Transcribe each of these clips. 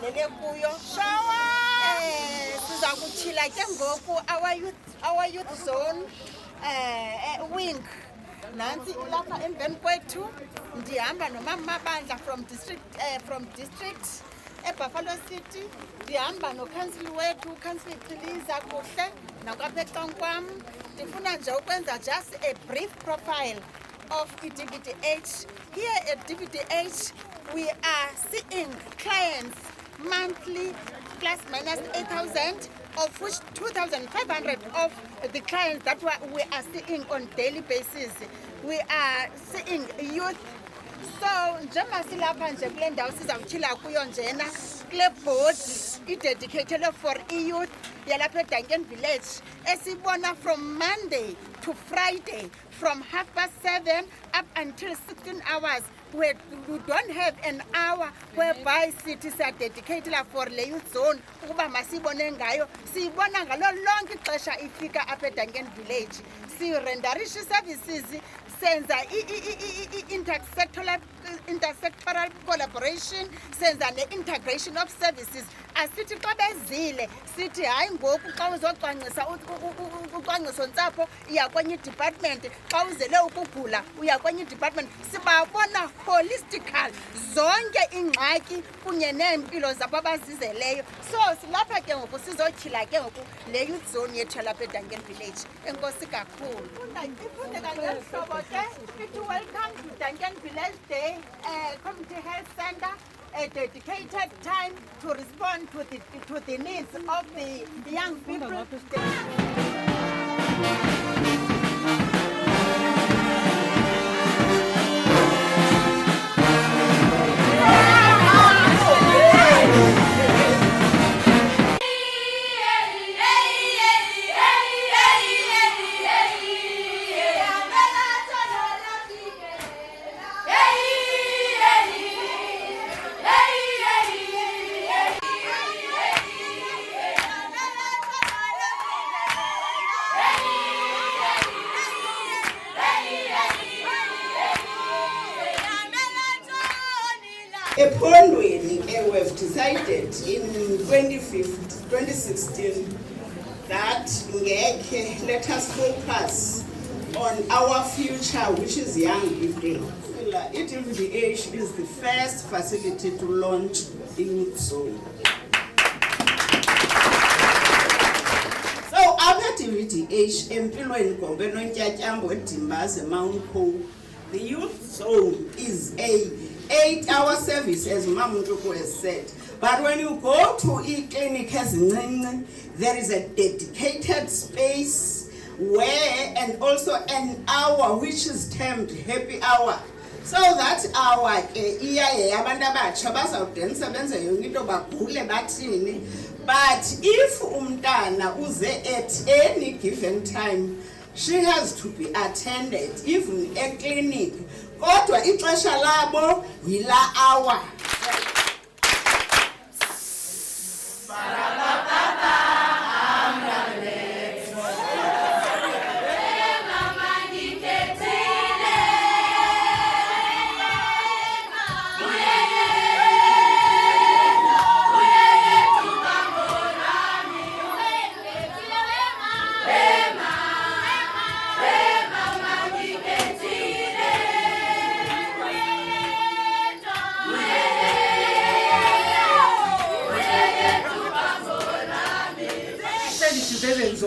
sivalele kuyo siza kuchila ke ngoku our youth zone wing nansi lapha emveni kwethu ndihamba nomama Mabandla from district eBuffalo City ndihamba noCouncil wethu uCouncil Chiliza kuhle nakwapha eConkwam ndifuna nje ukwenza just a brief profile of DVDH. Here at DVDH we are seeing clients monthly plus minus 8,000, of which 2,500 of the clients that we are seeing on daily basis. We are seeing youth. So njengoba silapha nje kule ndawo sizawutyhila kuyo njena kule board dedicated for youth yalapha eDuncan Village esibona from Monday to Friday from 7:30 up until 16 hours. We don't have an hour whereby cities are dedicated for the youth zone. Ukuba masibone ngayo siyibona ngalo lonke ixesha ifika apha eDuncan Village. Si-renderisha services senza intersectoral collaboration, senza ne-integration of services. Asithi xa bezile sithi hayi ngoku xa uzocwangcisa ucwangciso-ntsapho uya kwenye department, xa uzele ukugula uya kwenye department. Sibabona holistical zonke ingxaki kunye neempilo zabo abazizeleyo. So silapha ke ngoku sizotyhila ke ngoku le youth zone yethu yalapha eDuncan Village. Enkosi kakhulu. Ifunde ngeli hlobo ke ithi welcome to Duncan Village Day Community Health Center, a dedicated time to respond to the needs of the young people. Epondweni, we've decided in 2016 that let us focus on our future, which is young people. DVDH is the first facility to launch the youth zone. So after DVDH, empilweni Gombe noNtyatyambo eDimbazi Mount Hope, the youth zone is a 8-hour service, as Mama Ntuku has said. But when you go to clinic there is a dedicated space where, and also an hour which is termed happy hour. So that hour, but if umntana uze at any given time, she has to be attended, even a clinic. Kodwa ixesha labo yila hour.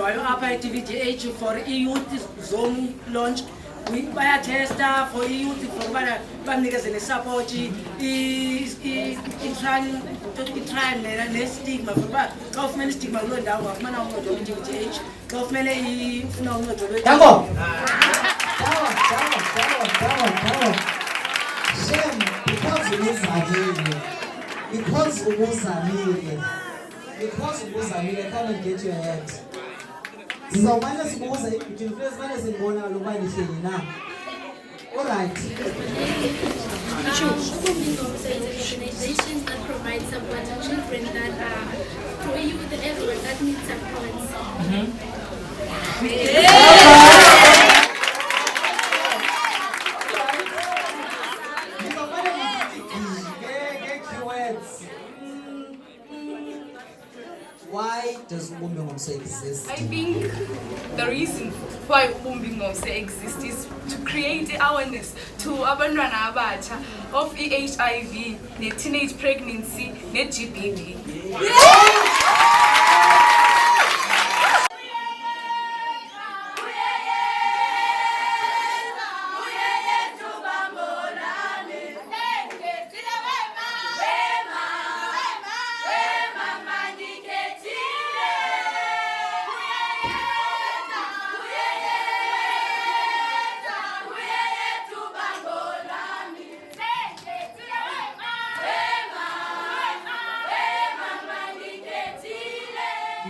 Up at DVDH for youth zone launch. We buy a tester for youth for families and support. Stigma for government stigma low down of man of DVDH. Government no. Because come and get your head. So minus was a minus in one out of now. All right. Bumb'ingomso is an organization that provides support to children that are for youth and everyone that needs support. Why does Bumb'ingomso exist? I think the reason why Bumb'ingomso exists is to create awareness to abantwana abatsha of HIV, teenage pregnancy, GBV.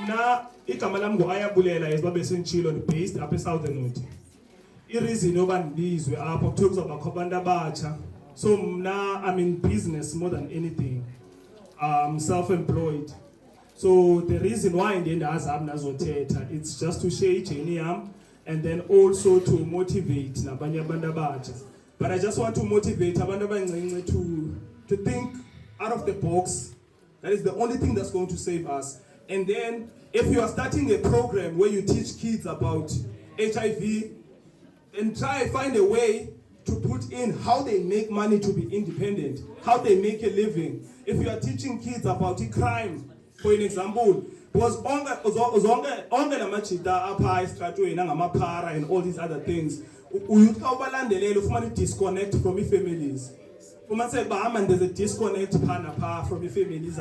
Mna igama lami ngoAyabulela esibabe senchilo based apha eSouthern North. Ireason yoba ndibizwe apha kuthiwa kuzobakho abantu abatsha. So mna I'm in business more than anything. I'm self-employed. So the reason why ndiye ndazama nazothetha it's just to share ijourney yam and then also to motivate nabanye abantu abatsha. But I just want to motivate abantu abancinci to think out of the box. That is the only thing that's going to save us. And then, if you are starting a program where you teach kids about HIV, then try and find a way to put in how they make money to be independent, how they make a living. If you are teaching kids about crime, for an example, because onge namachita apa estratweni ngamapara and all these other things, uyuka ubalandelele ufumana disconnect from your families. There's a disconnect from the families.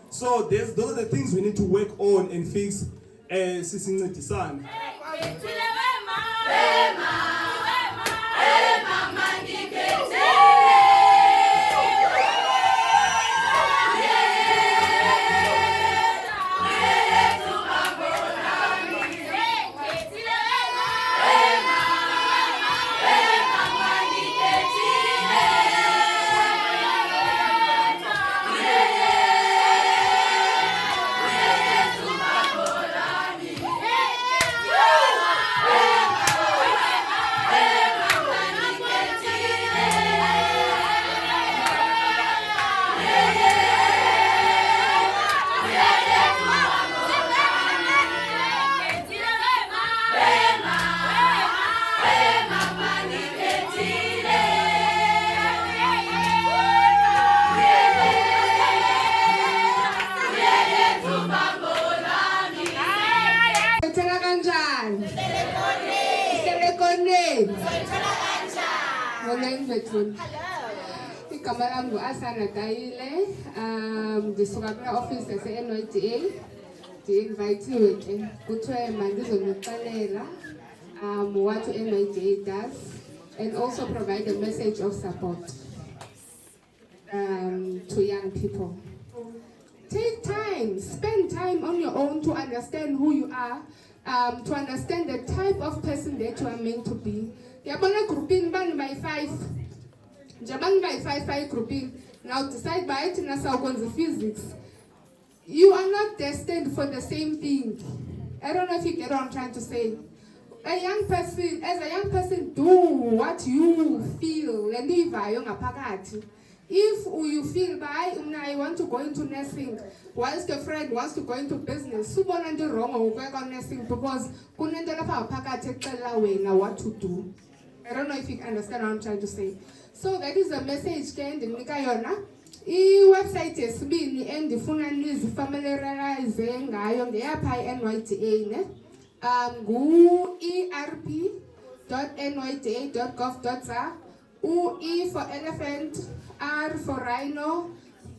So those are the things we need to work on and fix. Igama lami nguAsana Dayile, ndisuka kwi-office yase-NYDA. Ndi-invitiwe ke kuthiwe mandizonixelela what NYDA does and also provide a message of support to young people. Take time, spend time on your own to understand who you are, to understand the type of person that you are meant to be. Yabona grouping bani by 5. Jabang by 5 grouping. Now decide by it na the physics. You are not destined for the same thing. I don't know if you get what I'm trying to say. As a young person, do what you feel. If you feel I want to go into nursing, whilst your friend wants to go into business, wrong or work on nursing because what to do. I don't know if you understand what I'm trying to say. So that is the message website is being and the phone is familiarizing NYDA erp.nyda.gov.za E for elephant, R for rhino,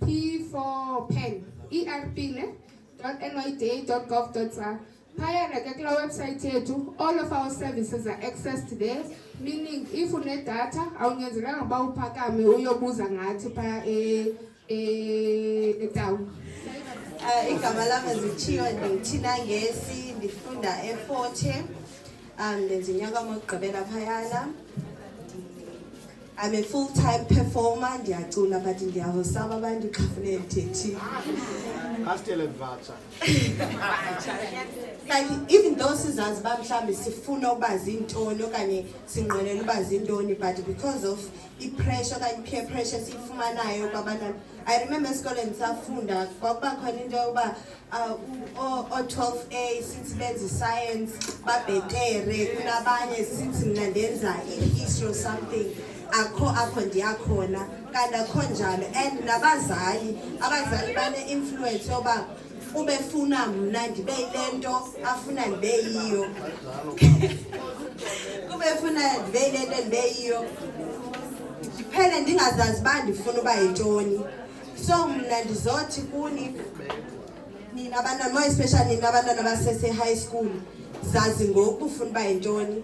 P for pen. erp.nyda.gov.za. Paya na kakla website yetu, all of our services are accessed there. Meaning, if you need data, awunyanzelanga ba uphakame uyobuza ngathi paya town. Igama lami zithiwa ndithina ngesi ndifunda eForte. Ndenzinyaka amagqibela phayana. I'm a full-time performer, ndiyacula but ndiyavusaba abantu xa kufuneka ndithethile. Like even though sizazi uba mhlawumbi sifuna ukuba zintoni okanye sinqwenela uba zintoni, but because of i-pressure okanye peer pressure siyifumanayo kwabantwana I remember esikoleni safunda kwakuba khona into yokuba o-12A sithi benza science babhetere kunabanye sithi mina ndenza i-history or something akho ndiyakhona kanti akho njalo. And abazali bane-influence yoba ubefuna mna ndibe yile nto afuna ndibe yiyo ubefuna ndibe yile nto ndibe yiyo ndiphele ndingazazi uba ndifuna uba yintoni. So mna ndizothi kuni nina abantwana, more especially nina abantwana basese-high school, zazi ngoku ufuna uba yintoni.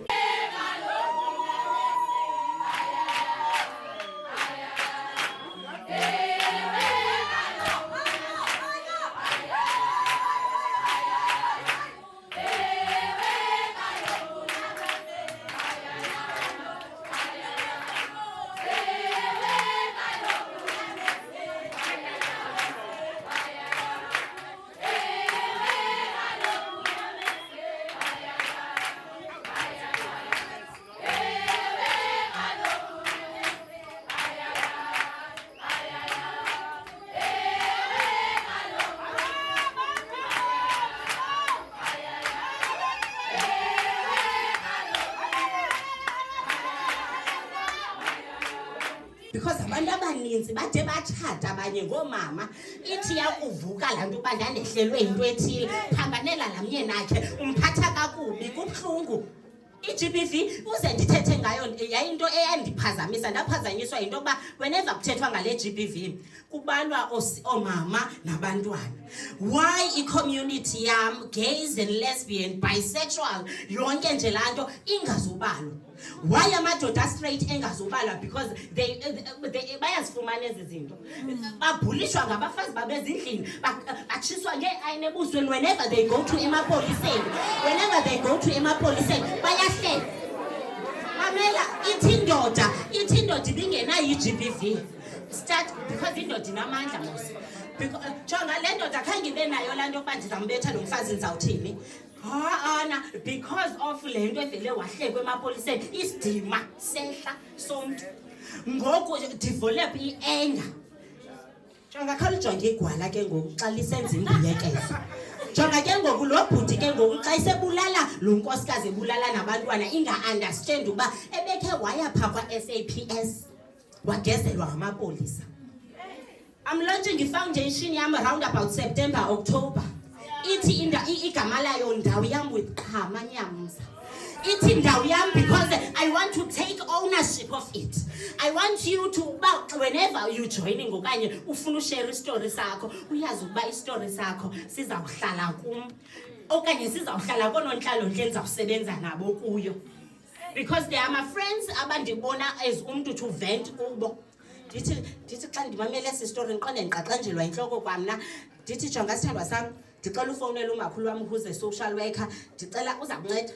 Because abantu abaninzi bathe batshata abanye ngoomama ithi yakuvuka laa nto uba ndandehlelwe yinto ethile phambanela laa myeni akhe umphatha kakubi kubuhlungu. I-GBV uze ndithethe ngayo yayinto eyandiphazamisa, ndaphazanyiswa yinto yokuba whenever kuthethwa ngale GBV kubalwa oomama nabantwana. Why i-community yam, gays and lesbian, bisexual, yonke nje laa nto ingazubalwa? Why amadoda straight engazubalwa? Because they bayazifumana ezi zinto. Babhulishwa ngabafazi babezindlini, batshiswa ngeayini ebusweni whenever they go to emapoliseni. Whenever they go to emapoliseni bayahleka. Mamela ithi indoda ibingenayo i-GBV. Start because indoda inamandla mos. Jonga le ndoda khange ibe nayo laa nto yokuba ndizambetha lo mfazi ndizawuthini. Because of le nto evele wahlekwa emapoliseni isidima sehla somntu ngoku develop i-anger. Jonga khawule ujonge igwala ke ngoku xa lisenza imbuyekezo. Jonga ke ngoku lo bhuti ke ngoku xa isebulala lo nkosikazi ebulala nabantwana inga-understand uba ebekhe waya phaa kwa-SAPS wagezelwa ngamapolisa. I'm launching i-foundation yam around about September, October. Ithi igama layo ndawo yam with Qhama Nyamza. Ithi ndawo yam because I want to take ownership of it. I want you to, whenever you joining okanye ufuna ushare istory sakho, uyazi ukuba istory sakho sizawuhlala kum okanye sizawuhlala konontlalontle endizawusebenza nabo kuyo. Because they are my friends abandibona as umntu to vent kubo. Ndithi xa ndimamele esi story ndiqonde ndiqaqanjelwa intloko kwamna. Ndithi jonga sithandwa sam, ndicela ufowunele umakhulu wam who's a social worker, ndicela uza kunceda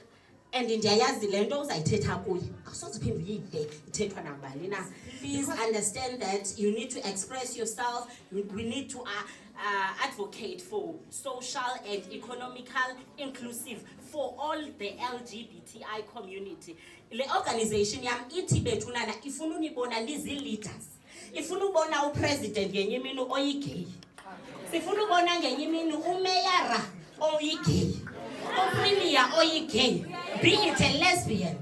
and ndiyayazi le nto uzayithetha kuye akusoziphinde uyide ithethwa nabani na. Please understand that you need to express yourself. We need to advocate for social and economical inclusive for all the LGBTI community. Le organization yam ithi bethunana ifuna unibona lizi-leaders, ifuna ubona upresident ngenye imini oyigay, sifuna ubona ngenye imini umeyara oyigay, upremier oyigay, be it a lesbian.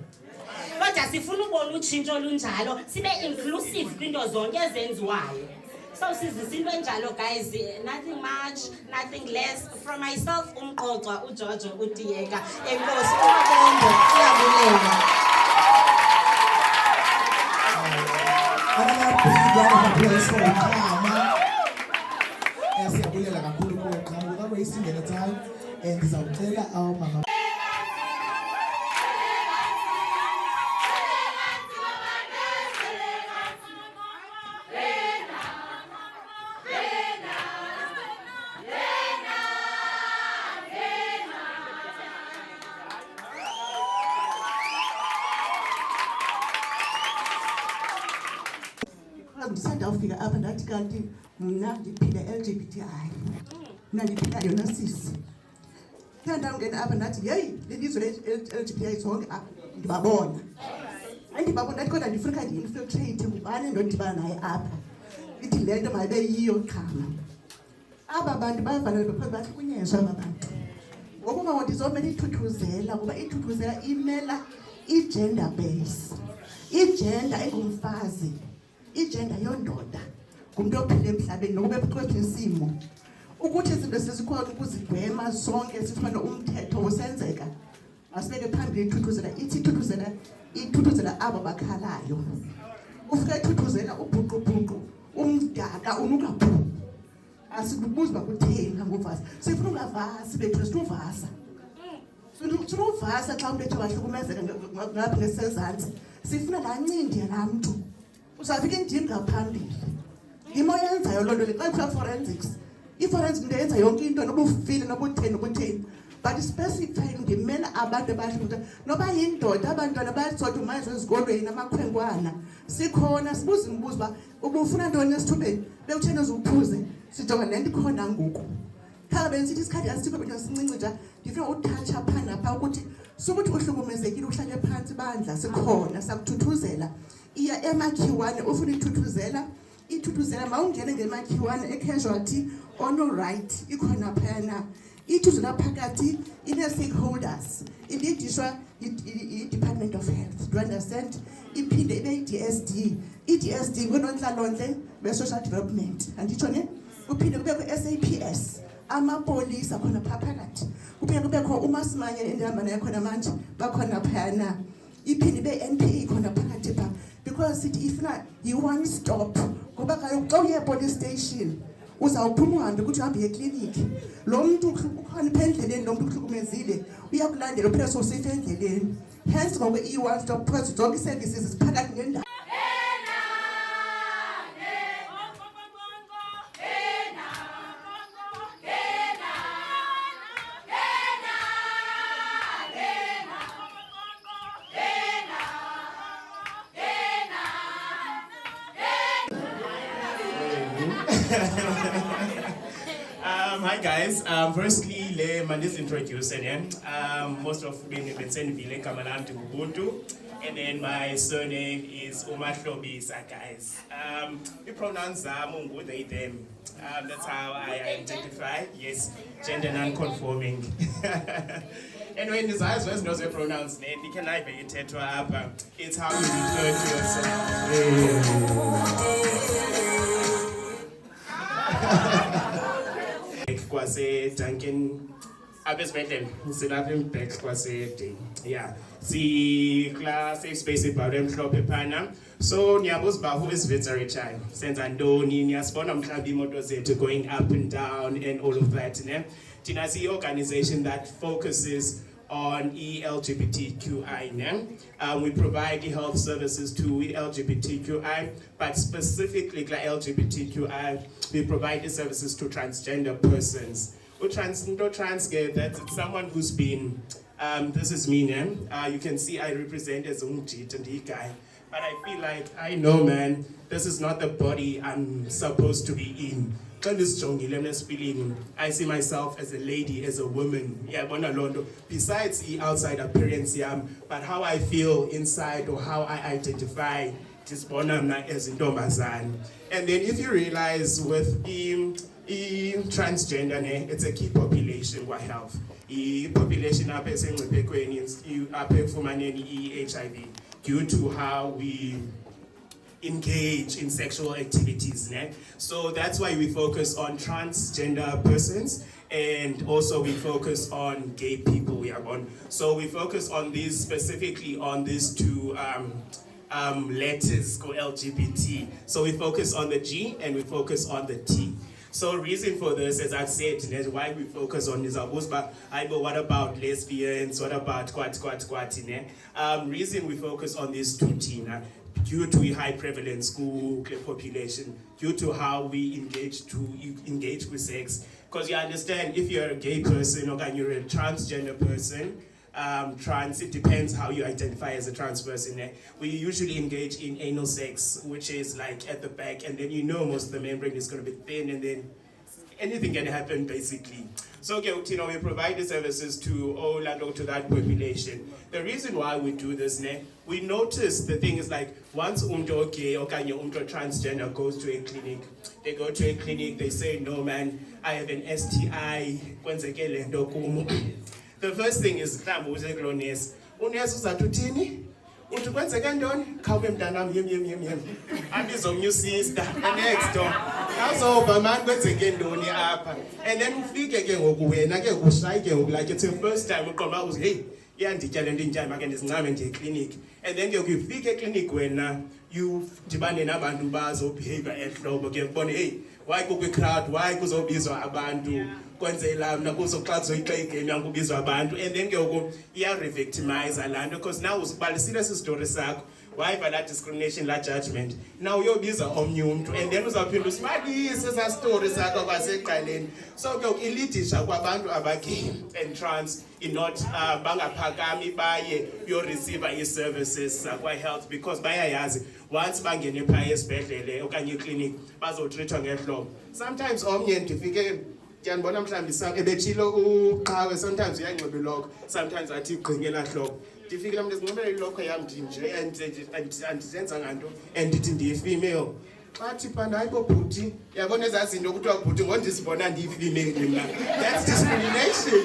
Kodwa sifuna ubona utshintsho olunjalo, sibe inclusive kwinto zonke ezenziwayo. So sizisa into enjalo guys, nothing much, nothing less. From myself, uMqoqwa, uJojo, uDiyeka, enkosi, uMabongo, siyabulela. Siyabulela kakhulu kuqhamuka without wasting any time and ngizawucela mama ndisanda ufika apha ndathi kanti mna ndiphila LGBTI, mna ndiphila yona sisi. Ndandangena apha ndathi yeyi lelizwe LGBTI zonke apha ndibabona. Andibabona ndathi kodwa ndifuna infiltrate ngubani ndodibana naye apha. ithi le nto mayibe yiyo qhama. Aba bantu bayavalelwa because bahlukunyezwa aba bantu. Ngoku mama ndizomele ithuthuzela kuba ithuthuzela imela i-gender base. I-gender engumfazi, i-gender yondoda, ngumntu ophile emhlabeni nokuba ephethwe isimo. Ukuthi izinto sezikhona ukuzigwema sonke sifumane umthetho usenzeka. Masibeke phambili ithuthuzela, ithi ithuthuzela abo bakhalayo. Ufike ithuthuzela ubhuqubhuqu, umdaka unukaphu. Asikubuzi bakutheni ngokuvasa. Sifuna ungavasi bethu sivasa. Sivasa xa umuntu ethe wahlukumezeka ngapha ngesezantsi. Sifuna laa ncindi yalaa mntu. Uzawufika indimi ngaphambili. Yimo yenzayo loo nto le xa kuthiwa forensics. I-forensic into yenza yonke into nobufile nobutheni. But specifying ndimela abantu abahlukumeza. Noba yindoda abantwana bayasodumayizwa ezikolweni amakhwenkwana. Sikhona sibuza imibuzo uba ubufuna ntoni esithubeni bewutheni uzuphuze. Sijonga le nto ikhona ngoku. Khaba benisithi isikhathi asithikho bethu sincinci nje ndifuna uthatsha phaa naphaa ukuthi sukuthi uhlukumezekile uhlale phantsi bandla sikhona sakuthuthuzela. Iya emakhiwane ufuna ithuthuzela mawungene ngemakhiwane e-casualty ono-right ikhona phayana. Ithuthuzela phakathi ine-stakeholders ilidishwa i-Department of Health. Do you understand? Iphinde ibe i-DSD. I-DSD ngonontlalo-ntle be-social development. Anditsho ne? Kuphinde kubekho SAPS. Amapolisa khona phaa phakathi. Kuphinde kubekho uMasimanye endihamba naye khona manje bakhona phayana. Iphinde ibe NPA khona phakathi phaa. Because sithi ifuna yi-one stop. Ngoba kaloku xa uye police station uzawuphuma uhambe ukuthi uhambe ekliniki. Lo mntu ukhona phaa endleleni, lo mntu uhlukumezile uyakulandela uphela sowusifa endleleni. Hence ngoku i-one stop because zonke ii-services ziphakathi ngendawo. Hi guys. Firstly, let me introduce again. Most of you have been Vile Kamalam to Ubuntu, and then my surname is Umahlobisa, guys. We pronounce Mungu they them. That's how I identify. Yes, gender non-conforming. And when this eyes was not pronounced, then you can either tetra. It's how you refer to yourself. Kwase Duncan abesibedlela silapha imbek kwase day. Yeah, si class safe space ibhalwe emhlophe phana. So niyabuza uba who is Victory Chai? Senza ntoni? Niyasibona mhlawumbe imoto zethu going up and down and all of that, ne? Tina si organization that focuses on LGBTQI. We provide health services to LGBTQI, but specifically LGBTQI, we provide the services to transgender persons. That's someone who's been, this is me, you can see I represent as Umjit and the guy, but I feel like, I know man, this is not the body I'm supposed to be in. I see myself as a lady, as a woman. Besides the outside appearance, but how I feel inside or how I identify as Ntombazane. And then if you realize with transgender, it's a key population for health. The population up HIV due to how we engage in sexual activities. So that's why we focus on transgender persons, and also we focus on gay people. So we focus on these, specifically on these two letters called LGBT. So we focus on the G and we focus on the T. So reason for this, as I've said, is why we focus on this. But what about lesbians? What about reason we focus on these two T due to a high prevalence school population, due to how we engage with sex. Because you understand, if you're a gay person or you're a transgender person, it depends how you identify as a trans person. We usually engage in anal sex, which is like at the back, and then most of the membrane is going to be thin, and then anything can happen basically. So we provide the services to all and to that population. The reason why we do this, we notice the thing is like once umdo gay or transgender goes to a clinic, they go to a clinic, they say, no man, I have an STI. The first thing is uthi kwenzeke ntoni khawube mntanam yem abizomnyusista next door awuzova mani kwenzeke ntoni apha and then ufike ke ngoku wena ke kushayi ke ngoku like it's the first time uqonda uthi hey iyanditya le nto injani make ndizincame nje eclinic and then ke ufike eclinic wena udibane nabantu bazobehave ehlobo ke ubone hey why kukwi-crowd why kuzobizwa abantu kwenzela mna kuzoxa kuzoyixa igame yankubizwa abantu and then ke ngoku iya-revictimize laa nto because now uzibalisile esi story sakho wayiva laa discrimination laa judgment now uyobiza omnye umntu and then uzawuphinda usibalise eza story sakho kwaseqaleni so ke ngoku ilidisha kwabantu abagay and trans inot bangaphakami baye uyoreceiva ii-services zakwa-health because bayayazi once bangene phaya esibhedlele okanye eclinic bazotrithwa ngehlobo sometimes omnye ndifike ndiyanibona mhlawumbi ebetshilo uqhawe sometimes uyanxiba iloko sometimes athi igqinye laa hlobo ndifike laa mntu ezinxibela iloko yam ndinje andizenzanga nto and ndithi ndiyi-female xa thi phanda hayi bobhuti yabona ezaa zinto kuthiwa bhuti ngondizibona ndiyi-female mna that's discrimination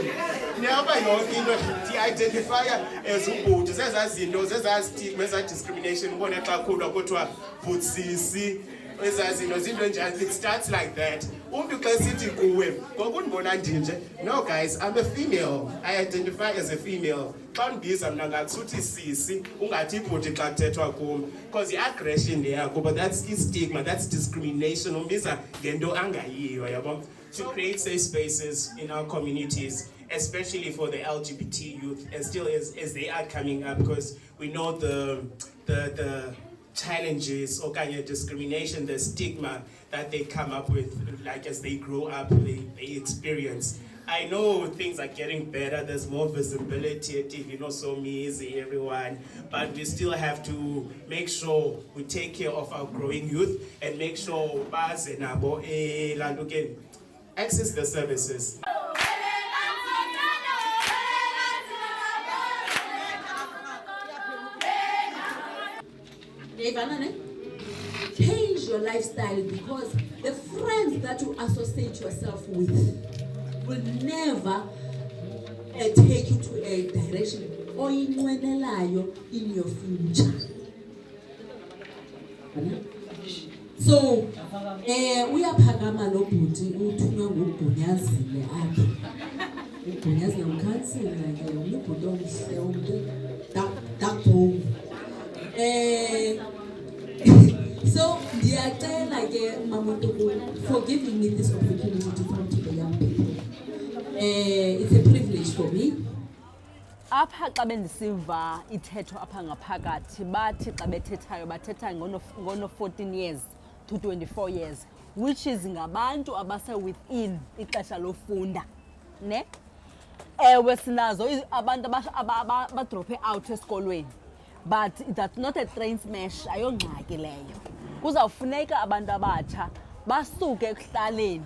neyaba yonke into ndi-identifya as ubhuti zezaa zinto zezaa stigma ezaa discrimination ubone xa khulwa kuthiwa bhutisisi ezaa zinto zinto njani it starts like that umntu xa sithi kuwe ngokundibona ndinje no guys I'm a female I identify as a female xa ndibiza mna ngakusuthi sisi ungathi ibhuti xa kuthethwa kum because i-aggression leyakho but that's i-stigma that's discrimination umbiza ngento angayiyo yabo to create safe spaces in our communities especially for the LGBT youth as they are coming up because we know the challenges or kind of discrimination, the stigma that they come up with, like as they grow up, they experience. I know things are getting better, there's more visibility, TV, not so easy, everyone, but we still have to make sure we take care of our growing youth and make sure access the services. Change your lifestyle because the friends that you associate yourself with will never take you to a direction or in your future. So, we are Pagama no Puti, Utuno Bunyazile Abbey. Bunyazile Council, and you put on that home. So, for giving me this opportunity to come to the young people. It's a privilege for me. Apha xa bendisiva ithetho apha ngaphakathi bathi xa bethethayo bathetha ngono 14 years to 24 years which is ngabantu abase within ixesha lofunda ne ewe sinazo abantu abadrope out esikolweni but that's not a train smash ayongxaki leyo kuzawufuneka abantu abatsha basuke ekuhlaleni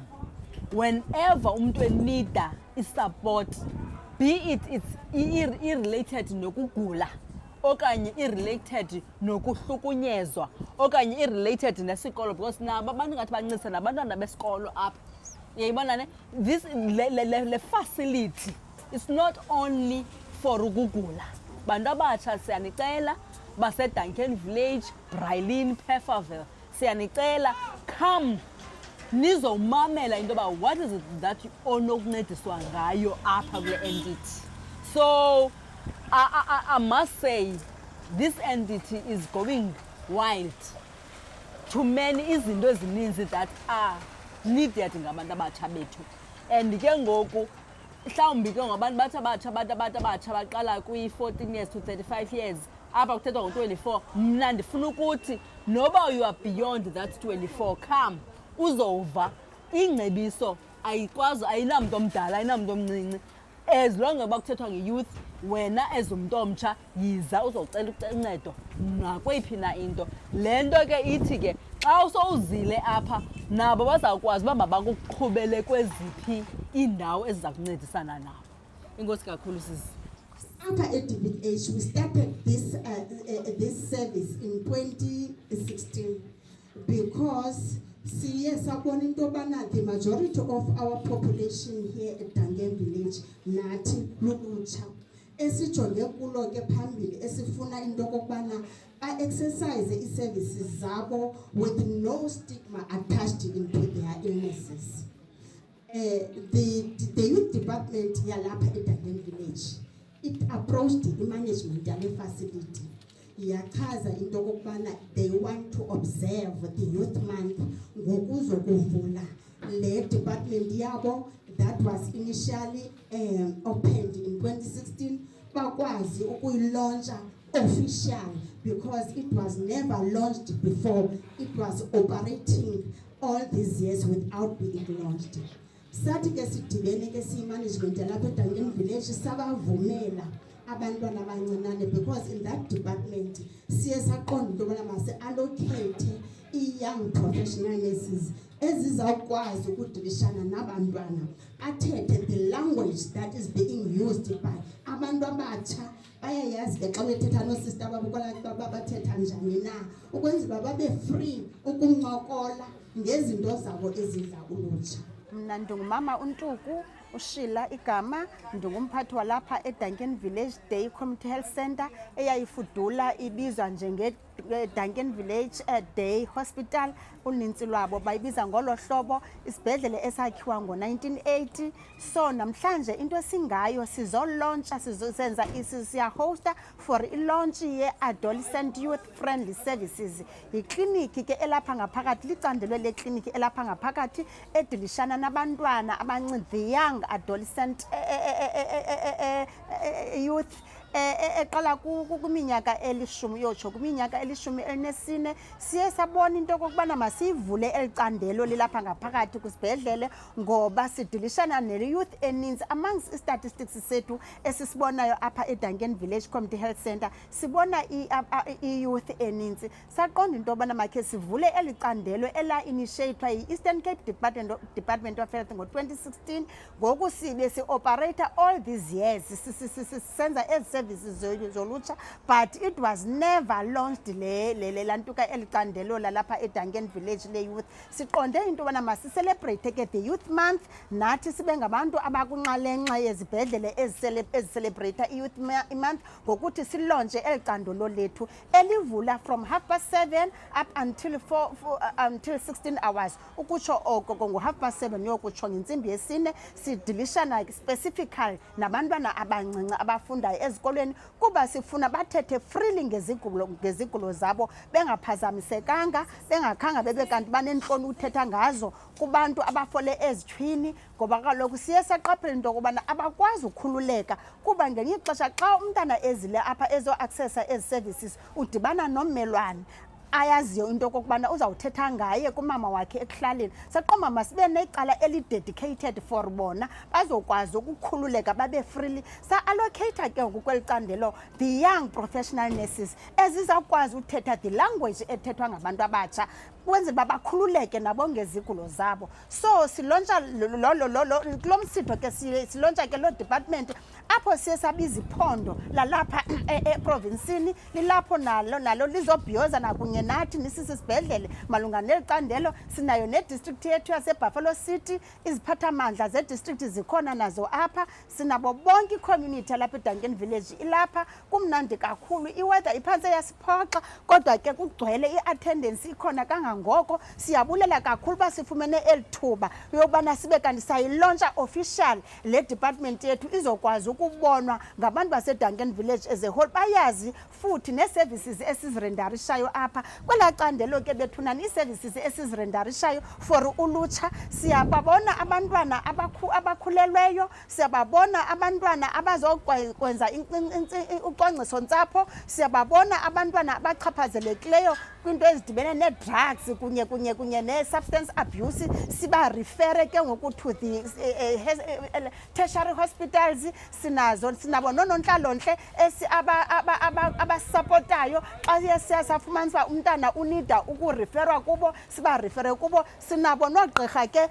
whenever umuntu enida isupport be it's irrelated nokugula okanye irrelated nokuhlukunyezwa okanye irrelated nesikolo because nabo abantu ngathi bancisa nabantwana besikolo apha uyayibona ne this le facility is not only for ukugula bantu abatsha siyanicela baseDuncan Village Brailin Pfefferville siyanicela come nizomamela into about what is it that onokuncediswa ngayo apha kule entity. So I must say this entity is going wild. Too many izinto ezininzi that are needed ngabantu abatsha bethu and ke ngoku mhlawumbi ke ngabantu bathi abatsha baqala kwi-14 years to 35 years apha kuthethwa ngo-24 mna ndifuna ukuthi noba you are beyond that 24 come uzova ingcebiso ayikwazi ayinamntu omdala ayinamntu omncinci as long as kuthethwa nge-youth wena ezumuntu omtsha yiza uzocela uncedo nakweyiphi na into le nto ke ithi ke xa usowuzile apha nabo bazawukwazi uba mabakuqhubele kweziphi iindawo eziza kuncedisana nabo. Inkosi kakhulu sisi. After DVDH, we started this service in 2016 because the majority of our population here at Dangen Village, Nati, Lulucha, esijonge kulo ke phambili esifuna into kokubana exercise services zabo with no stigma attached into their illnesses. The youth department yalapha at Dangen Village, it approached the management yale facility. Yakaza into kokubana they want to observe the youth month ngokuzokuvula le department yabo that was initially opened in 2016 bakwazi ukuyilauncha official because it was never launched before. It was operating all these years without being launched. Sathi ke sidibene ke management yalapha eDangen Village sabavumela abantwana abancinane because in that department siye saqonda into yobana masi-allocate i-young professional nurses ezizawukwazi ukudilishana nabantwana athethe the language that is being used by abantu abatsha. Bayayazi ke xa bethetha noosister babo kwalaa bathetha njani na ukwenzela babe free ukuncokola ngezinto zabo ezidla ulutsha. Mna ndingumama uNtuku uShila igama, ndingumphathi walapha eDangen Village Day Community Health Center eyayifudula ibizwa njenge Dangen Village Day Hospital. Uninzi lwabo bayibiza ngolo hlobo, isibhedlele esakhiwa ngo-1980. So namhlanje into esingayo sizolauncha, sizenza siyahosta for ilaunch ye-adolescent youth friendly services. Ikliniki ke elapha ngaphakathi, licandelo lekliniki elapha ngaphakathi edilishana nabantwana abancinci, the young adolescent youth eqala kuminyaka elishumi yotsho kuminyaka elishumi elinesine. Siye sabona into kokubana masivule elicandelo lilapha ngaphakathi kwisibhedlele ngoba sidilishana ne-youth eninzi. Amongst i-statistics sethu esisibonayo apha eDangen Village Community Health Center sibona i-youth eninzi. Saqonda into yobana makhe sivule elicandelo ela-initiatwa yi-Eastern Cape Department of Health ngo-2016. Ngoku sibe si-operator all these years sisenza ezi zolutsha, but it was never launched lantuka elicandelo lalapha eDangen Village le youth. Siqonde into yobana masicelebrate ke the youth month, nathi sibe ngabantu abakunxalenxa yezibhedlele ezicelebrate i-youth month ngokuthi silontshe elicandelo lethu elivula from 7:30 up until 16 hours. Ukutsho oko ngo-7:30 yokutsho ngentsimbi yesine sidilishana specifically nabantwana abancinci abafundayo ezikolweni kuba sifuna bathethe freely ngezigulo zabo bengaphazamisekanga, bengakhanga bebe kanti banentloni uthetha ngazo kubantu abafole ezitshwini, ngoba kaloku siye saqaphela into yokubana abakwazi ukhululeka kuba ngenye ixesha xa umntana ezile apha ezo-accessa ezi services udibana nommelwane ayaziyo into kokubana uzawuthetha ngaye kumama wakhe ekuhlaleni. Saqoma masibe necala eli-dedicated for bona bazokwazi ukukhululeka babe freely. Sa-allocate ke ngokwelicandelo the young professional nurses ezizawukwazi uthetha the language ethethwa ngabantu abatsha kwenzela uba bakhululeke nabo ngezigulo zabo. So silontsha lo msitho ke silontsha ke lo department apho siye sabiza iphondo lalapha eprovinsini lilapho nalo lizobhiyoza nakunye nathi nisisibhedlele malunga nelicandelo. Sinayo nedistrict yethu yaseBuffalo City, iziphathamandla zedistrict zikhona nazo apha, sinabo bonke icommunity yalapha eDangen Village ilapha. Kumnandi kakhulu, iweather iphantse yasiphoxa kodwa ke kugcwele, i-attendance ikhona kangangoko. Siyabulela kakhulu uba sifumene elithuba yobana sibe kanti sayilauncha official le department yethu izokwazi ukubonwa ngabantu baseDangen Village as a whole, bayazi futhi ne-services esizirendarishayo apha kwela candelo ke bethunani i-services esizirendarishayo for ulutsha. Siyababona abantwana abakhulelweyo, siyababona abantwana abazokwenza ucwangciso ntsapho, siyababona abantwana abachaphazelekileyo kwinto ezidibene ne-drugs kunye ne-substance abuse siba refere ke ngoku to the tertiary hospitals. Sinabo noonontlalontle abasapotayo xa safumanisa umntana unida ukuriferwa kubo siba refere kubo. Sinabo noogqirha ke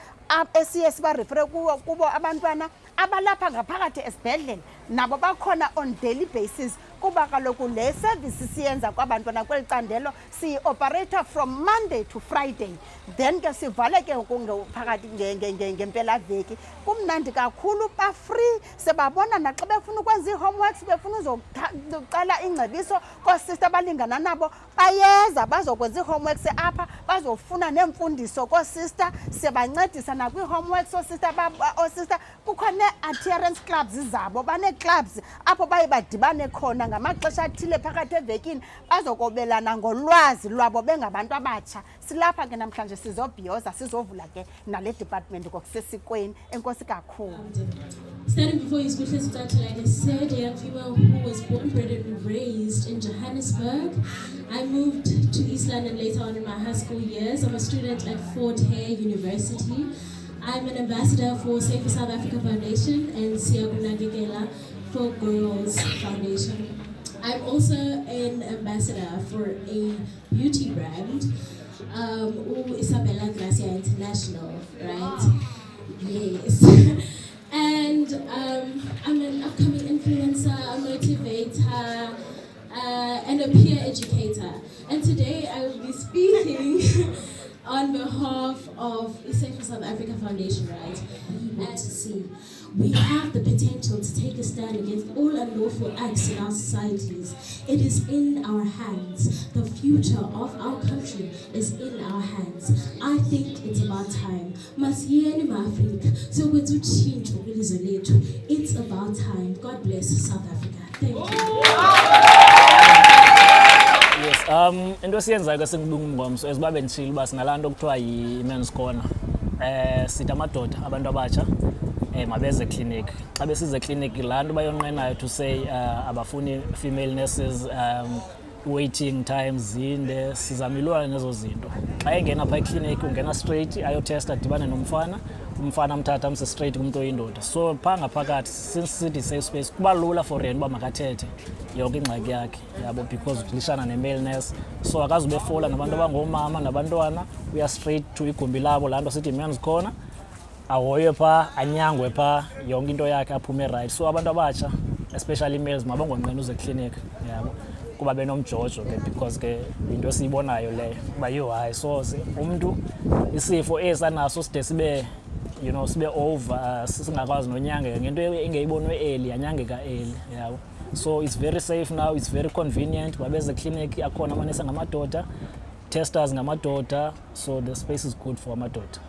esiye siba refere kubo abantwana abalapha ngaphakathi esibhedlele nabo bakhona on daily basis kuba kaloku le service siyenza kwabantwana kweli candelo si-operator from Monday to Friday, then ke sivale ke phakathi ngempelaveki. Kumnandi kakhulu ba-free, sebabona naxa befuna ukwenza ii-homeworks befuna uzocela ingcebiso koosista abalingana nabo bayeza bazokwenza ii-homeworks apha bazofuna neemfundiso koosista, siyabancedisa nakwii-homeworks oosista. Kukho nee-adherence clubs zabo, banee-clubs apho baye badibane khona ngamaxesha athile phakathi evekini bazokobelana ngolwazi lwabo bengabantu abatsha. Silapha ke namhlanje sizobhiyoza sizovula ke nale department ngokusesikweni. Enkosi kakhulu. Standing before you, speechless without like I said, a young female who was born, bred and raised in Johannesburg. I moved to East London later on in my high school years. I'm a student at Fort Hare University. I'm an ambassador for Safe for South Africa Foundation and Siyakunakekela for Girls Foundation. I'm also an ambassador for a beauty brand, Isabella Gracia International, right? Yes. And I'm an upcoming influencer, a motivator, and a peer educator. And today I will be speaking on behalf of Safe for South Africa Foundation, right? And to see, we have the potential to take a stand against all unlawful acts in our societies. It is in our hands. The future of our country is in our hands. I think it's about time. Masiyeni ma-Afrika, so it's about time. God bless South Africa. Thank you. Yes, into siyenzayo ke singubungomso ezibabe ndishilo uba sinalanto kuthiwa yi-men's corner. Sithi amadoda abantu abatsha mabeze clinic. Xa besize clinic laa nto bayonqenayo to say abafuni female nurses, waiting times zinde, sizamilwana nezo zinto. Xa engena phaa eclinic ungena straight ayotesta adibane nomfana, umfana amthatha amse straight kumntu oyindoda. So phaa ngaphakathi since sithi safe space kuba lula for yena uba makathethe yonke ingxaki yakhe yabo because udilishana ne-male nurse. So akazube fola nabantu abangoomama nabantwana, uya straight to igumbi labo, laa nto sithi men's corner. Ahoywe phaa, anyangwe phaa, yonke into yakhe aphume right. So abantu abatsha especially males mabangonqeni uze clinic yabo kuba benomjojo ke because ke into siyibonayo leyo uba yi-high. So umntu isifo esanaso side sibe sibe over, singakwazi nonyangeka ngento engeyibonwe early yanyangeka early yabo. So it's very safe now, it's very convenient. Babeze clinic akhona amanesi ngamadoda, testers ngamadoda, so the space is good for amadoda.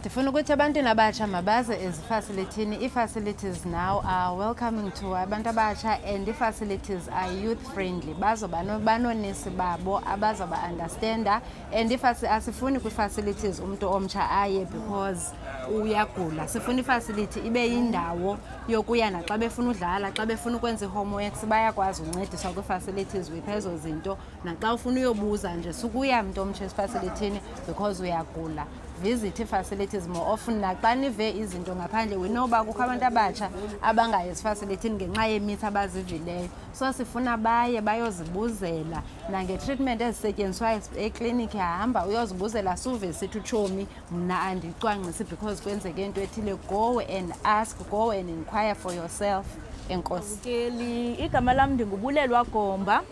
Ndifuna ukuthi abantwana abatsha mabaze ezifacilitini. Ii-facilities now are welcoming to abantu abatsha and ii-facilities are youth friendly. Bazoba banonesi babo abazoba understanda and asifuni kwii-facilities umntu omtsha aye because uyagula. Sifuna i-facility ibe yindawo yokuya naxa befuna udlala, xa befuna ukwenza i-homeworks bayakwazi uncediswa kwii-facilities with ezo zinto. Naxa ufuna uyobuza nje sukuya mntu omtsha esifacilitini because uyagula. Visit ii-facilities more often. Naxa nive izinto ngaphandle we know uba kukho abantu abatsha abangayi esifacilitini ngenxa yemitha abazivileyo. So sifuna baye bayozibuzela nange-treatment ezisetyenziswayo ekliniki. Hamba uyozibuzela suve sithi utshomi mna andicwangcisi because kwenzeke into ethile. Go and ask, go and inquire for yourself. Enkosi. Igama lam ndingubulelwa Gomba.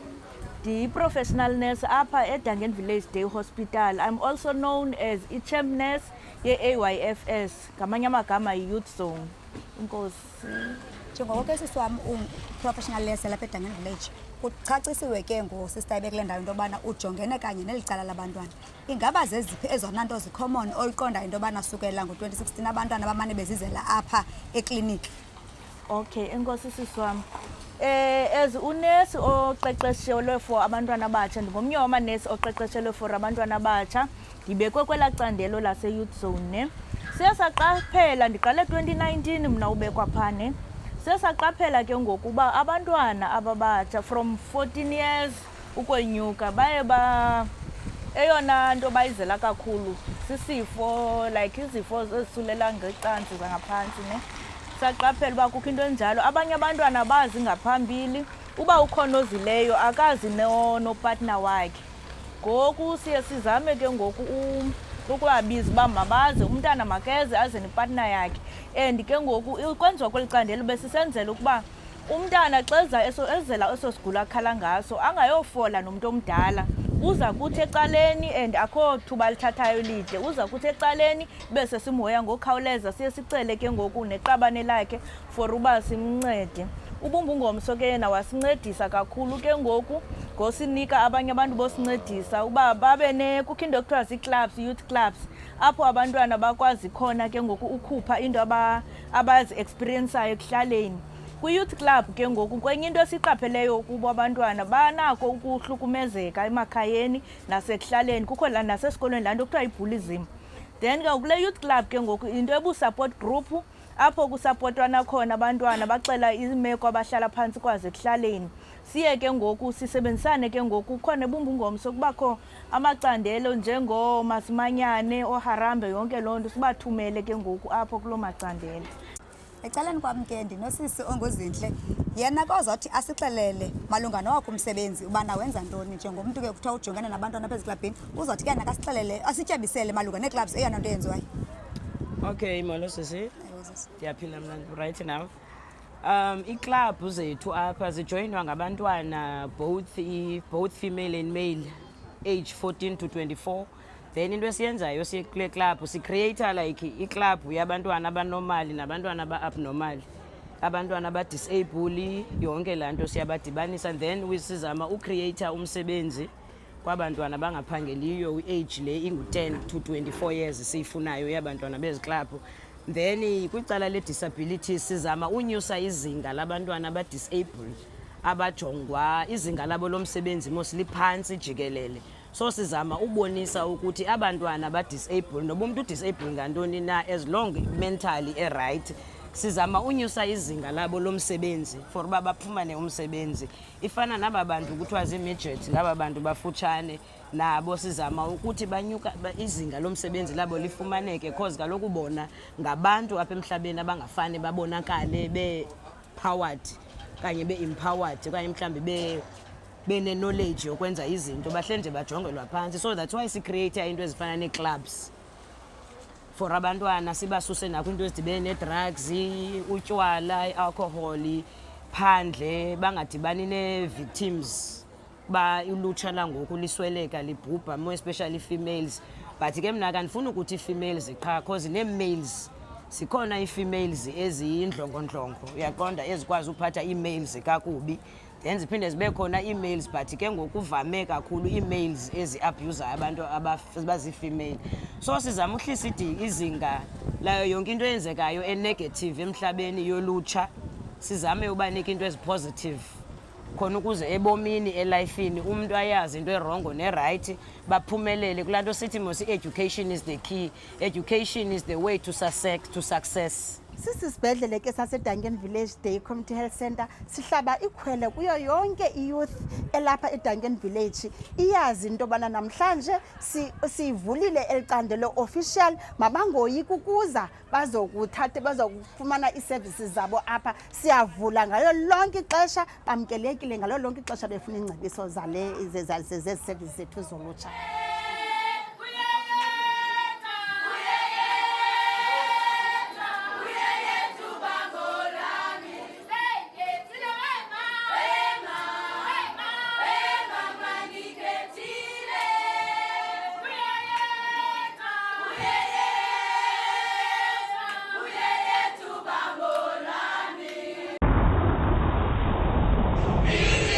The professional nurse apha eDangen Village Day Hospital. I'm also known as i-champ nurse ye-AYFS, ngamanye amagama yi-youth zone. Inkosi. Njengoko ke sisi wam professional nurse lapha eDangen Village, kucacisiwe ke ngosista ibekule ndawo into yobana ujongene kanye neli cala labantwana. Ingaba zeziphi ezona nto zicommon oyiqondayo into yobana sukela ngo-2016 abantwana bamane bezizela apha ekliniki? Okay, enkosi sisi wam. As unesi oqeqeshelwe for abantwana abatsha, ndingomnye wamanesi oqeqeshelwe for abantwana abatsha, ndibekwe kwelaa candelo lase-youth zone. Sesaqaphela, ndiqale 2019 mna ubekwa phane. Sesaqaphela ke ngokuba abantwana ababatsha from 14 years ukwenyuka baye eyona nto bayizela kakhulu sisifo like izifo ezisulela ngecantsi zangaphantsi ne saqaphela uba kukho into enjalo abanye abantwana bazi ngaphambili uba ukhona ozileyo akazi nopartner wakhe ngoku siye sizame ke ngoku ukubabiza uba mabaze umntana makeze aze nepartner yakhe and ke ngoku kwenziwa kweli candelo besisenzela ukuba umntana xa ezela eso sigulo akhala ngaso angayofola nomntu omdala uza kuthi ecaleni and akho thuba lithathayo lide uza kuthi ecaleni bese simhoya ngokhawuleza siye sicele ke ngoku neqabane lakhe for uba simncede ubumbungomso ke yena wasincedisa kakhulu ke ngoku ngosinika abanye abantu bosincedisa uba babe kukho into ekuthiwa zii-clubs, youth clubs apho abantwana bakwazi khona ke ngoku ukhupha into abazi-experiensayo ekuhlaleni kwi-youth club ke ngoku kwenye into esiqapheleyo ukuba abantwana banako ukuhlukumezeka emakhayeni nasekuhlaleni kukho nasesikolweni laa nto kuthiwa yi-bullyism then ke kule youth club ke ngoku into ebu-support group apho kusapotwana khona abantwana bacela imeko abahlala phantsi kwazo ekuhlaleni siye ke ngoku sisebenzisane ke ngoku khona ebumbungomso kubakho amacandelo njengooMasimanyane oHarambe yonke loo nto sibathumele ke ngoku apho kuloo macandelo. Ecaleni kwam ke ndinosisi onguzinhle yena kozothi asixelele malunga noko umsebenzi ubana wenza ntoni njengomntu ke kuthiwa ujongana nabantwana apha eziklabhini uzothi ke nakasixelele asityebisele malunga neeclubs eyona nto yenziwayo. Okay, molo sisi. Ndiyaphila mna right now. Iclub zethu apha zijoyinwa ngabantwana both female and male age 14 to 24. Then into esiyenzayo siye kule club sicreate like iclub yabantwana abanormal nabantwana aba-abnormal abantwana abadisable yonke laa nto siyabadibanisa then sizama ucreate umsebenzi kwabantwana abangaphangeliyo i-age le ingu-10 to 24 years siyifunayo yabantwana bezi club. Then kwicala le-disability sizama unyusa izinga labantwana abadisable abajongwa izinga labo lomsebenzi mosiliphantsi jikelele. So sizama ubonisa ukuthi abantwana ba-disable noba umuntu disable ngantoni na as long mentally right sizama unyusa izinga labo lomsebenzi for uba baphumane umsebenzi ifana naba bantu kuthiwa zii-midget ngaba bantu bafutshane nabo sizama ukuthi banyuka izinga lomsebenzi labo lifumaneke because kaloku bona ngabantu apha emhlabeni abangafane babonakale be-powered kanye be-empowered okanye mhlawumbi bene-knowledge yokwenza izinto bahle nje bajongelwa phantsi. So that's why sicreate into ezifana nee-clubs for abantwana sibasuse nakho into ezidibene nee-drugs utywala i-alcohol phandle bangadibani nee-victims ulutsha langoku lisweleka libhubha more especially females but ke mna kandifuna ukuthi ii-females qha because nee-males sikhona ii-females eziyindlongondlongo uyaqonda ezikwazi uphatha ii-males kakubi then ziphinde zibe khona ii-males but ke ngokuvame kakhulu ii-males ezi-abusayo abantu abazii-female. So sizama uhlisa izinga layo yonke into eyenzekayo enegative emhlabeni yolutsha sizame ubanika into ezipositive khona ukuze ebomini elifini umuntu ayazi into erongo nerayithi baphumelele kulaa nto sithi mos i-education is the key, education is the way to success. Sisibhedlele ke saseDuncan Village Day Community Health Center sihlaba ikhwele kuyo yonke iyouth elapha eDuncan Village iyazi into yobana namhlanje sivulile elicandelo official mabangoyiki ukuza bazokufumana ii-services zabo apha siyavula ngayo lonke ixesha bamkelekile ngalo lonke ixesha befuna iingcebiso zezi services zethu zolutsha. Be